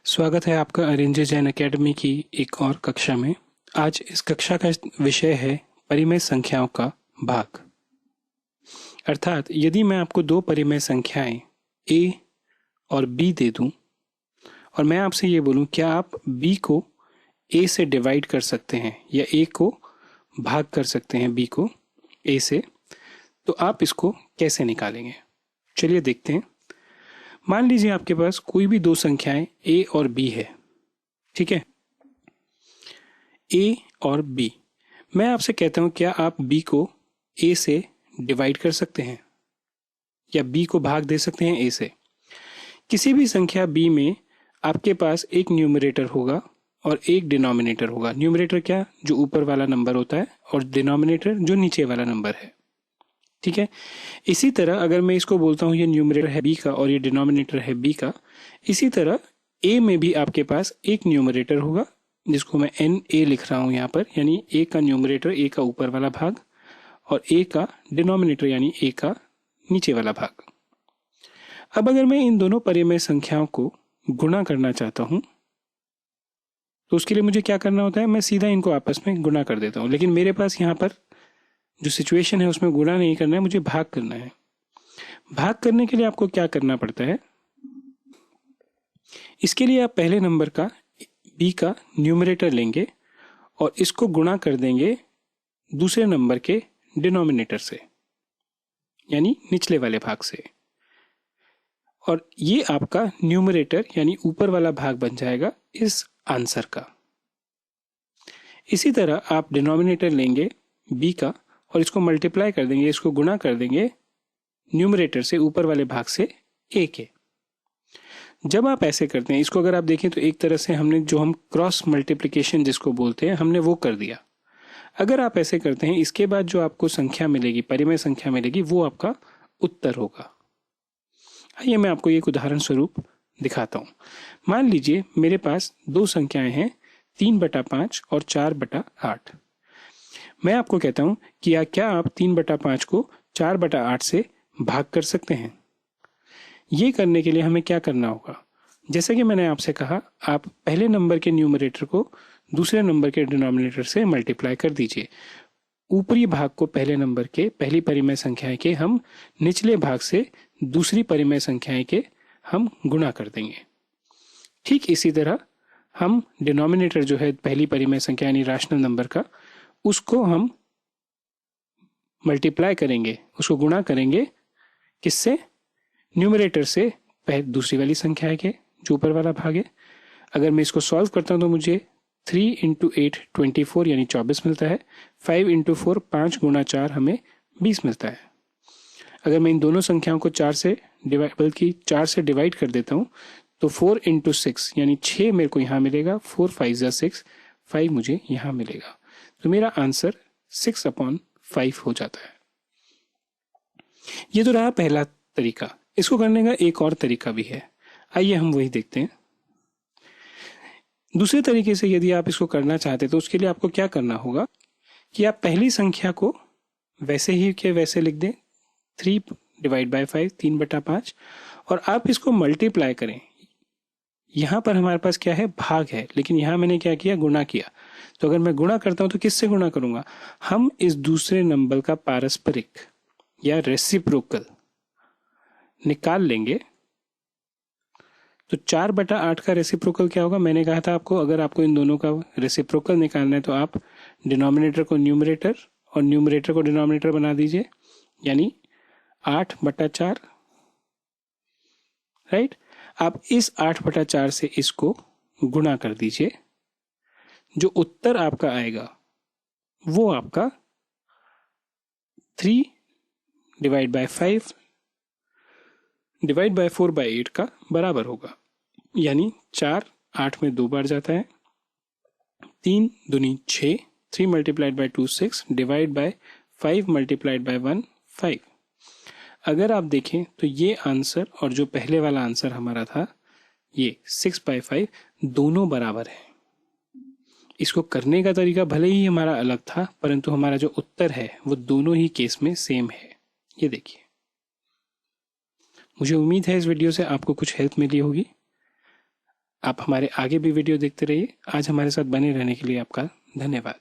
स्वागत है आपका अरेंजर जैन एकेडमी की एक और कक्षा में। आज इस कक्षा का विषय है परिमेय संख्याओं का भाग। अर्थात यदि मैं आपको दो परिमेय संख्याएं a और b दे दूं और मैं आपसे ये बोलूं क्या आप b को a से डिवाइड कर सकते हैं या a को भाग कर सकते हैं b को a से, तो आप इसको कैसे निकालेंगे? चलिए देखते हैं। मान लीजिए आपके पास कोई भी दो संख्याएं a और b है, ठीक है। a और b, मैं आपसे कहता हूं क्या आप b को a से डिवाइड कर सकते हैं या b को भाग दे सकते हैं a से? किसी भी संख्या b में आपके पास एक न्यूमरेटर होगा और एक डिनोमिनेटर होगा। न्यूमरेटर क्या, जो ऊपर वाला नंबर होता है, और डिनोमिनेटर जो नीचे वाला नंबर है, ठीक है। इसी तरह अगर मैं इसको बोलता हूं ये न्यूमरेटर है b का और ये डिनोमिनेटर है b का, इसी तरह a में भी आपके पास एक न्यूमरेटर होगा जिसको मैं NA लिख रहा हूं यहाँ पर, यानी a का न्यूमरेटर, a का ऊपर वाला भाग, और a का डिनोमिनेटर यानी a का नीचे वाला भाग। अब अगर मैं इन दोनों परिमेय संख्याओं को गुणा करना चाहता हूं तो उसके लिए मुझे क्या करना होता है, मैं सीधा इनको आपस में गुणा कर देता हूं। लेकिन मेरे पास यहाँ पर जो सिचुएशन है उसमें गुणा नहीं करना है, मुझे भाग करना है। भाग करने के लिए आपको क्या करना पड़ता है, इसके लिए आप पहले नंबर का b का न्यूमरेटर लेंगे और इसको गुणा कर देंगे दूसरे नंबर के डिनोमिनेटर से, यानी निचले वाले भाग से, और ये आपका न्यूमरेटर यानी ऊपर वाला भाग बन जाएगा इस आंसर का। इसी तरह आप डिनोमिनेटर लेंगे b का और इसको मल्टीप्लाई कर देंगे, इसको गुणा कर देंगे न्यूमरेटर से, ऊपर वाले भाग से a के। जब आप ऐसे करते हैं, इसको अगर आप देखें तो एक तरह से हमने जो हम क्रॉस मल्टीप्लिकेशन जिसको बोलते हैं, हमने वो कर दिया। अगर आप ऐसे करते हैं, इसके बाद जो आपको संख्या मिलेगी, परिमेय संख्या मिलेगी, वो आपका उत्तर होगा। आइए मैं आपको एक उदाहरण स्वरूप दिखाता हूं। मान लीजिए मेरे पास दो संख्याएं हैं 3/5 और 4/8। मैं आपको कहता हूं कि क्या आप 3/5 को 4/8 से भाग कर सकते हैं? ये करने के लिए हमें क्या करना होगा, जैसे कि मैंने आपसे कहा, आप पहले नंबर के न्यूमरेटर को दूसरे नंबर के डिनोमिनेटर से मल्टीप्लाई कर दीजिए। ऊपरी भाग को पहले नंबर के, पहली परिमेय संख्याएं के, हम निचले भाग से दूसरी परिमेय संख्याएं के हम गुणा कर देंगे। ठीक इसी तरह हम डिनोमिनेटर जो है पहली परिमेय संख्या यानी रैशनल नंबर का, उसको हम मल्टीप्लाई करेंगे, उसको गुणा करेंगे किससे? न्यूमरेटर से दूसरी वाली संख्या है के जो ऊपर वाला भाग है। अगर मैं इसको सॉल्व करता हूं तो मुझे 3 × 8 24 यानी 24 मिलता है। 5 × 4 5 × 4 हमें 20 मिलता है। अगर मैं इन दोनों संख्याओं को 4 से डिवाइड कर देता हूं तो 4 × 6 यानी 6 मेरे को यहां मिलेगा। 4 × 5 = 6, 5 मुझे यहां मिलेगा। तो मेरा आंसर 6/5 हो जाता है। ये तो रहा पहला तरीका। इसको करने का एक और तरीका भी है, आइए हम वही देखते हैं। दूसरे तरीके से यदि आप इसको करना चाहते तो उसके लिए आपको क्या करना होगा कि आप पहली संख्या को वैसे ही के वैसे लिख दें, 3/5 3/5, और आप इसको मल्टीप्लाई करें। यहां पर हमारे पास क्या है, भाग है, लेकिन यहां मैंने क्या किया, गुणा किया। तो अगर मैं गुणा करता हूं तो किससे गुणा करूंगा, हम इस दूसरे नंबर का पारस्परिक या रेसिप्रोकल निकाल लेंगे। तो 4/8 का रेसिप्रोकल क्या होगा, मैंने कहा था आपको, अगर आपको इन दोनों का रेसिप्रोकल निकालना है तो आप डिनोमिनेटर को न्यूमरेटर और न्यूमरेटर को डिनोमिनेटर बना दीजिए, यानी 8/4, राइट। आप इस 8/4 से इसको गुणा कर दीजिए। जो उत्तर आपका आएगा वो आपका 3/5 डिवाइड बाय 4/8 का बराबर होगा, यानी 4 8 में 2 बार जाता है, 3 दूनी 6, 3 × 2 6, डिवाइड बाय 5 × 1 5। अगर आप देखें तो ये आंसर और जो पहले वाला आंसर हमारा था, ये 6/5 दोनों बराबर है। इसको करने का तरीका भले ही हमारा अलग था, परंतु हमारा जो उत्तर है वो दोनों ही केस में सेम है। ये देखिए, मुझे उम्मीद है इस वीडियो से आपको कुछ हेल्प मिली होगी। आप हमारे आगे भी वीडियो देखते रहिए। आज हमारे साथ बने रहने के लिए आपका धन्यवाद।